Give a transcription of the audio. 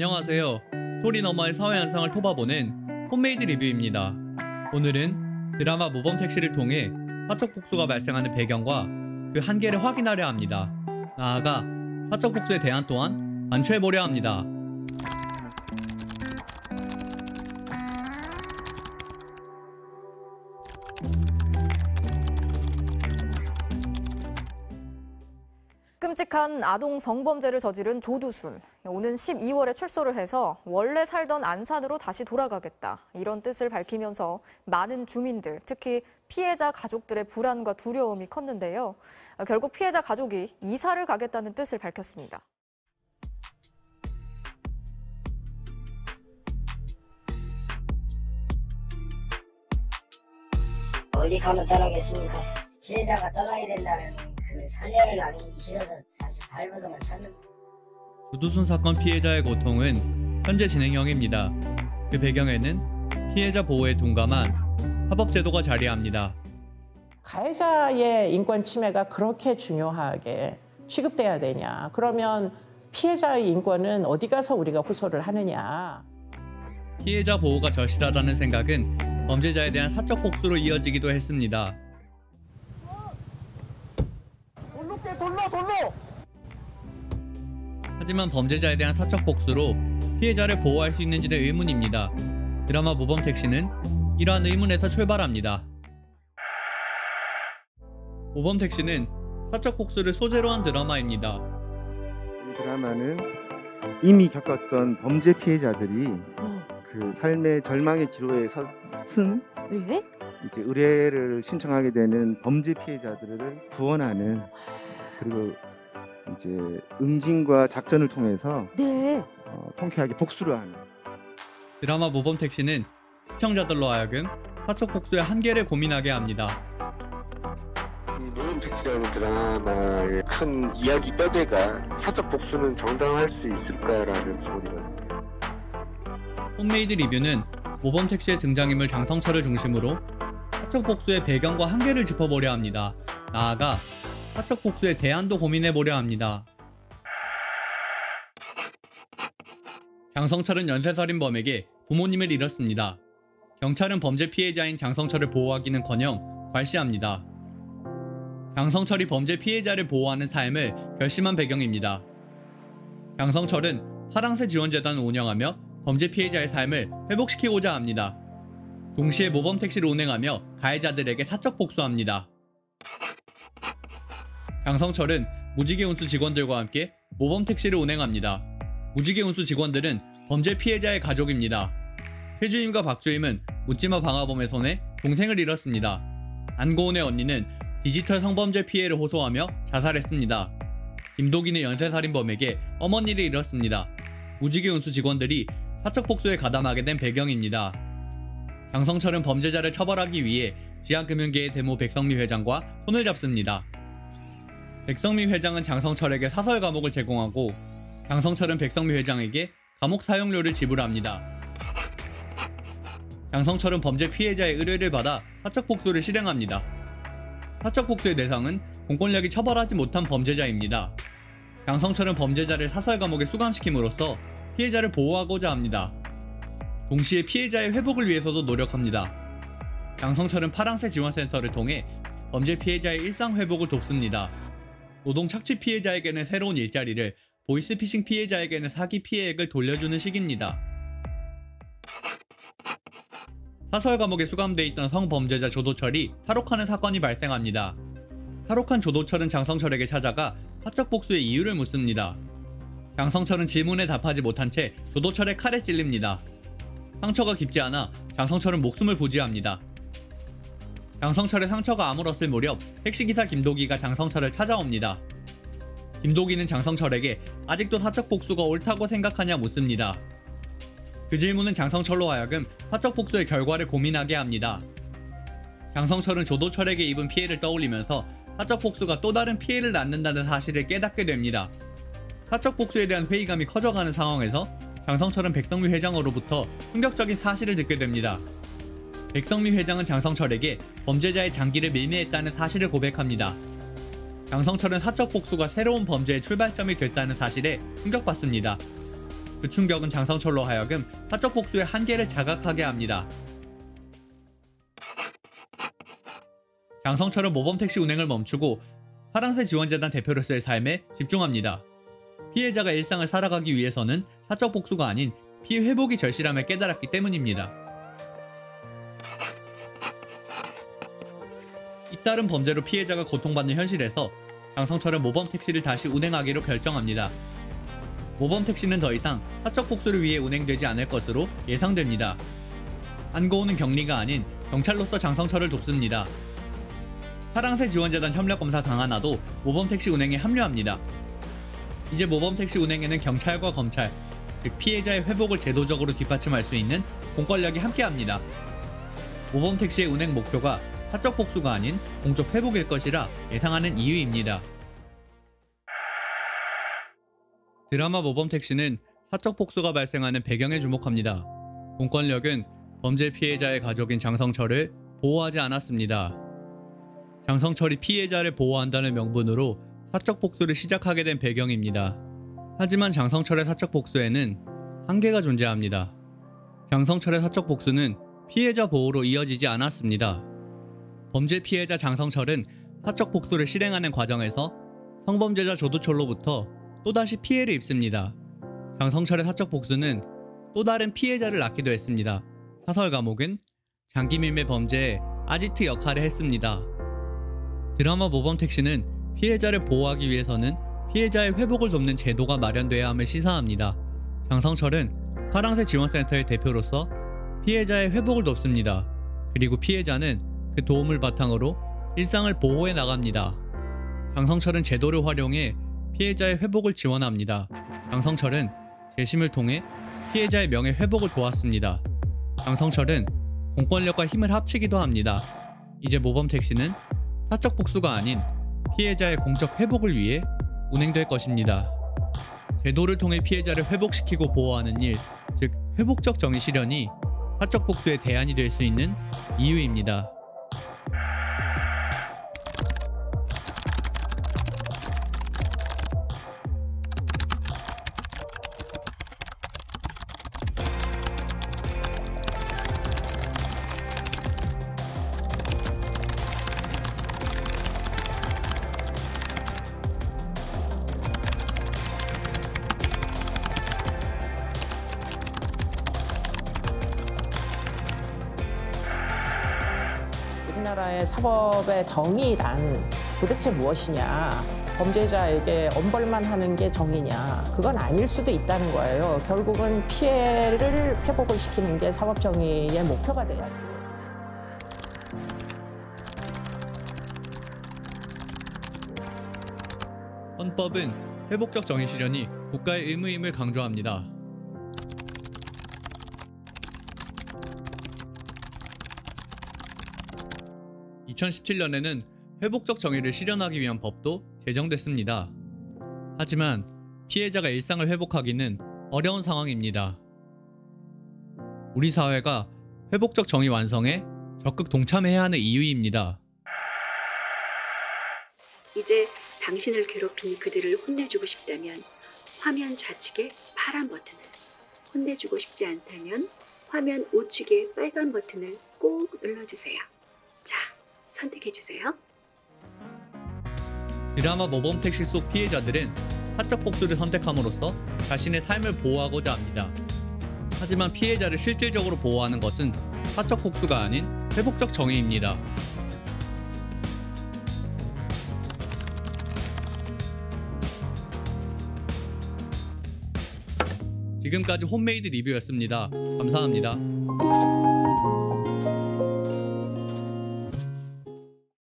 안녕하세요. 스토리 너머의 사회 현상을 톱아보는 홈메이드 리뷰입니다. 오늘은 드라마 모범택시를 통해 사적 복수가 발생하는 배경과 그 한계를 확인하려 합니다. 나아가 사적 복수의 대안 또한 관철해보려 합니다. 끔찍한 아동 성범죄를 저지른 조두순. 오는 12월에 출소를 해서 원래 살던 안산으로 다시 돌아가겠다. 이런 뜻을 밝히면서 많은 주민들, 특히 피해자 가족들의 불안과 두려움이 컸는데요. 결국 피해자 가족이 이사를 가겠다는 뜻을 밝혔습니다. 어디 가면 떠나겠습니까? 피해자가 떠나야 된다는 그 선례를 남기기 싫어서 사실 발버둥을 쳤는. 조두순 사건 피해자의 고통은 현재 진행형입니다. 그 배경에는 피해자 보호에 둔감한 사법제도가 자리합니다. 가해자의 인권 침해가 그렇게 중요하게 취급돼야 되냐? 그러면 피해자의 인권은 어디 가서 우리가 호소를 하느냐? 피해자 보호가 절실하다는 생각은 범죄자에 대한 사적 복수로 이어지기도 했습니다. 돌로! 하지만 범죄자에 대한 사적 복수로 피해자를 보호할 수 있는지는 의문입니다. 드라마 모범택시는 이러한 의문에서 출발합니다. 모범택시는 사적 복수를 소재로 한 드라마입니다. 이 드라마는 이미 겪었던 범죄 피해자들이 그 삶의 절망의 기로에 선 이제 의뢰를 신청하게 되는 범죄 피해자들을 구원하는, 그리고 이제 응징과 작전을 통해서 통쾌하게 복수를 하는. 드라마 모범택시는 시청자들로 하여금 사적 복수의 한계를 고민하게 합니다. 이 모범택시라는 드라마의 큰 이야기 뼈대가 사적 복수는 정당할 수 있을까라는 소리거든요. 홈메이드 리뷰는 모범택시의 등장인물 장성철을 중심으로 사적 복수의 배경과 한계를 짚어보려 합니다. 나아가 사적 복수의 대안도 고민해보려 합니다. 장성철은 연쇄살인범에게 부모님을 잃었습니다. 경찰은 범죄 피해자인 장성철을 보호하기는커녕 괄시합니다. 장성철이 범죄 피해자를 보호하는 삶을 결심한 배경입니다. 장성철은 파랑새 지원재단을 운영하며 범죄 피해자의 삶을 회복시키고자 합니다. 동시에 모범택시를 운행하며 가해자들에게 사적 복수합니다. 장성철은 무지개 운수 직원들과 함께 모범택시를 운행합니다. 무지개 운수 직원들은 범죄 피해자의 가족입니다. 최주임과 박주임은 묻지마 방화범의 손에 동생을 잃었습니다. 안고은의 언니는 디지털 성범죄 피해를 호소하며 자살했습니다. 김도기는 연쇄살인범에게 어머니를 잃었습니다. 무지개 운수 직원들이 사적 복수에 가담하게 된 배경입니다. 장성철은 범죄자를 처벌하기 위해 지하금융계의 대모 백성미 회장과 손을 잡습니다. 백성미 회장은 장성철에게 사설 감옥을 제공하고 장성철은 백성미 회장에게 감옥 사용료를 지불합니다. 장성철은 범죄 피해자의 의뢰를 받아 사적 복수를 실행합니다. 사적 복수의 대상은 공권력이 처벌하지 못한 범죄자입니다. 장성철은 범죄자를 사설 감옥에 수감시킴으로써 피해자를 보호하고자 합니다. 동시에 피해자의 회복을 위해서도 노력합니다. 장성철은 파랑새 지원센터를 통해 범죄 피해자의 일상 회복을 돕습니다. 노동 착취 피해자에게는 새로운 일자리를, 보이스피싱 피해자에게는 사기 피해액을 돌려주는 식입니다. 사설 감옥에 수감돼 있던 성범죄자 조도철이 탈옥하는 사건이 발생합니다. 탈옥한 조도철은 장성철에게 찾아가 사적 복수의 이유를 묻습니다. 장성철은 질문에 답하지 못한 채 조도철의 칼에 찔립니다. 상처가 깊지 않아 장성철은 목숨을 부지합니다. 장성철의 상처가 아물었을 무렵 택시기사 김도기가 장성철을 찾아옵니다. 김도기는 장성철에게 아직도 사적 복수가 옳다고 생각하냐 묻습니다. 그 질문은 장성철로 하여금 사적 복수의 결과를 고민하게 합니다. 장성철은 조도철에게 입은 피해를 떠올리면서 사적 복수가 또 다른 피해를 낳는다는 사실을 깨닫게 됩니다. 사적 복수에 대한 회의감이 커져가는 상황에서 장성철은 백성미 회장으로부터 충격적인 사실을 듣게 됩니다. 백성미 회장은 장성철에게 범죄자의 장기를 매매했다는 사실을 고백합니다. 장성철은 사적 복수가 새로운 범죄의 출발점이 됐다는 사실에 충격받습니다. 그 충격은 장성철로 하여금 사적 복수의 한계를 자각하게 합니다. 장성철은 모범택시 운행을 멈추고 파랑새 지원재단 대표로서의 삶에 집중합니다. 피해자가 일상을 살아가기 위해서는 사적 복수가 아닌 피해 회복이 절실함을 깨달았기 때문입니다. 잇따른 범죄로 피해자가 고통받는 현실에서 장성철은 모범택시를 다시 운행하기로 결정합니다. 모범택시는 더 이상 사적 복수를 위해 운행되지 않을 것으로 예상됩니다. 안고은은 격리가 아닌 경찰로서 장성철을 돕습니다. 파랑새 지원재단 협력검사 강하나도 모범택시 운행에 합류합니다. 이제 모범택시 운행에는 경찰과 검찰, 즉 피해자의 회복을 제도적으로 뒷받침할 수 있는 공권력이 함께합니다. 모범택시의 운행 목표가 사적 복수가 아닌 공적 회복일 것이라 예상하는 이유입니다. 드라마 모범택시는 사적 복수가 발생하는 배경에 주목합니다. 공권력은 범죄 피해자의 가족인 장성철을 보호하지 않았습니다. 장성철이 피해자를 보호한다는 명분으로 사적 복수를 시작하게 된 배경입니다. 하지만 장성철의 사적 복수에는 한계가 존재합니다. 장성철의 사적 복수는 피해자 보호로 이어지지 않았습니다. 범죄 피해자 장성철은 사적 복수를 실행하는 과정에서 성범죄자 조두철로부터 또다시 피해를 입습니다. 장성철의 사적 복수는 또 다른 피해자를 낳기도 했습니다. 사설 감옥은 장기밀매 범죄의 아지트 역할을 했습니다. 드라마 모범택시는 피해자를 보호하기 위해서는 피해자의 회복을 돕는 제도가 마련돼야 함을 시사합니다. 장성철은 파랑새 지원센터의 대표로서 피해자의 회복을 돕습니다. 그리고 피해자는 그 도움을 바탕으로 일상을 보호해 나갑니다. 장성철은 제도를 활용해 피해자의 회복을 지원합니다. 장성철은 재심을 통해 피해자의 명예 회복을 도왔습니다. 장성철은 공권력과 힘을 합치기도 합니다. 이제 모범택시는 사적 복수가 아닌 피해자의 공적 회복을 위해 운행될 것입니다. 제도를 통해 피해자를 회복시키고 보호하는 일, 즉 회복적 정의 실현이 사적 복수의 대안이 될 수 있는 이유입니다. 우리나라의 사법의 정의란 도대체 무엇이냐? 범죄자에게 엄벌만 하는 게 정의냐? 그건 아닐 수도 있다는 거예요. 결국은 피해를 회복을 시키는 게 사법 정의의 목표가 돼야지. 헌법은 회복적 정의 실현이 국가의 의무임을 강조합니다. (2017년에는) 회복적 정의를 실현하기 위한 법도 제정됐습니다. 하지만 피해자가 일상을 회복하기는 어려운 상황입니다. 우리 사회가 회복적 정의 완성에 적극 동참해야 하는 이유입니다. 이제 당신을 괴롭힌 그들을 혼내주고 싶다면 화면 좌측의 파란 버튼을, 혼내주고 싶지 않다면 화면 우측의 빨간 버튼을 꼭 눌러주세요. 자, 선택해주세요. 드라마 모범택시 속 피해자들은 사적 복수를 선택함으로써 자신의 삶을 보호하고자 합니다. 하지만 피해자를 실질적으로 보호하는 것은 사적 복수가 아닌 회복적 정의입니다. 지금까지 홈메이드 리뷰였습니다. 감사합니다.